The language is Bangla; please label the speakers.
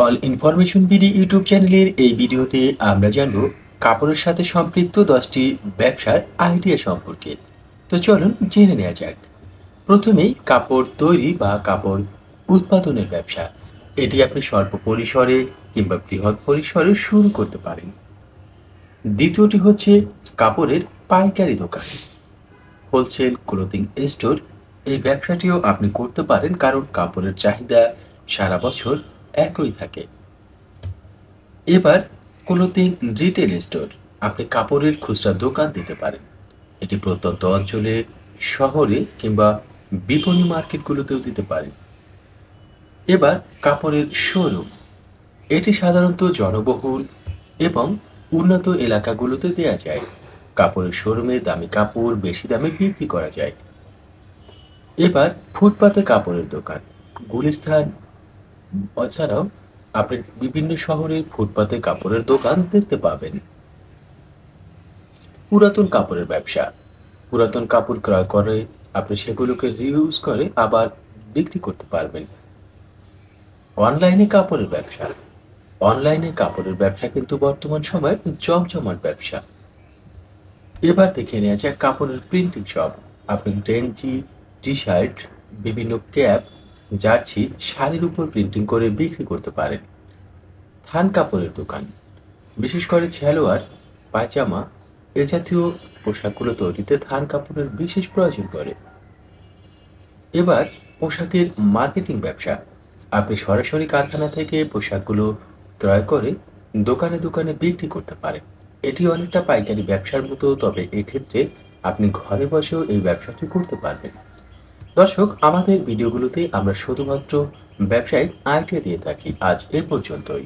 Speaker 1: অল ইনফরমেশন বিডি ইউটিউব চ্যানেলের এই ভিডিওতে আমরা জানব কাপড়ের সাথে সম্পৃক্ত 10টি ব্যবসার আইডিয়া সম্পর্কে। তো চলুন জেনে নেওয়া যাক। প্রথমেই কাপড় তৈরি বা কাপড় উৎপাদনের ব্যবসা। এটি আপনি স্বল্প পরিসরে কিংবা বৃহৎ পরিসরে শুরু করতে পারেন। দ্বিতীয়টি হচ্ছে কাপড়ের পাইকারি দোকান, হোলসেল ক্লোথিং স্টোর। এই ব্যবসাটিও আপনি করতে পারেন, কারণ কাপড়ের চাহিদা সারা বছর একই থাকে। এবার ক্লোথিং রিটেল স্টোর, আপনি কাপড়ের খুচরা দোকান দিতে পারেন। এটি প্রত্যন্ত অঞ্চলে, শহরে কিংবা বিপণী মার্কেটগুলোতেও দিতে পারেন। এবার কাপড়ের শোরুম, এটি সাধারণত জনবহুল এবং উন্নত এলাকাগুলোতে দেয়া যায়। কাপড়ের শোরুমে দামি কাপড় বেশি দামে বিক্রি করা যায়। এবার ফুটপাতে কাপড়ের দোকান, গুলিস্তান এছাড়াও আপনি বিভিন্ন শহরে ফুটপাতে কাপড়ের দোকান দেখতে পাবেন। পুরাতন কাপড়ের ব্যবসা, পুরাতন কাপড় ক্রয় করে আপনি সেগুলোকে রিউজ করে আবার বিক্রি করতে পারবেন। অনলাইনে কাপড়ের ব্যবসা, অনলাইনে কাপড়ের ব্যবসা কিন্তু বর্তমান সময়ে জমজমাট ব্যবসা। এবার দেখে নেওয়া যাক কাপড়ের প্রিন্টিং শপ, আপনি গেঞ্জি, টি শার্ট, বিভিন্ন ক্যাপ, জার্সি, শাড়ির উপর প্রিন্টিং করে বিক্রি করতে পারেন। থান কাপড়ের দোকান, বিশেষ করে সালোয়ার, পায়জামা এ জাতীয় পোশাকগুলো তৈরিতে থান কাপড়ের বিশেষ প্রয়োজন পড়ে। এবার পোশাকের মার্কেটিং ব্যবসা, আপনি সরাসরি কারখানা থেকে পোশাকগুলো ক্রয় করে দোকানে দোকানে বিক্রি করতে পারেন। এটি অনেকটা পাইকারি ব্যবসার মতো, তবে এক্ষেত্রে আপনি ঘরে বসেও এই ব্যবসাটি করতে পারবেন। দর্শক, আমাদের ভিডিওগুলোতে আমরা শুধুমাত্র ব্যবসায়িক আইডিয়া দিয়ে থাকি। আজ এ পর্যন্তই।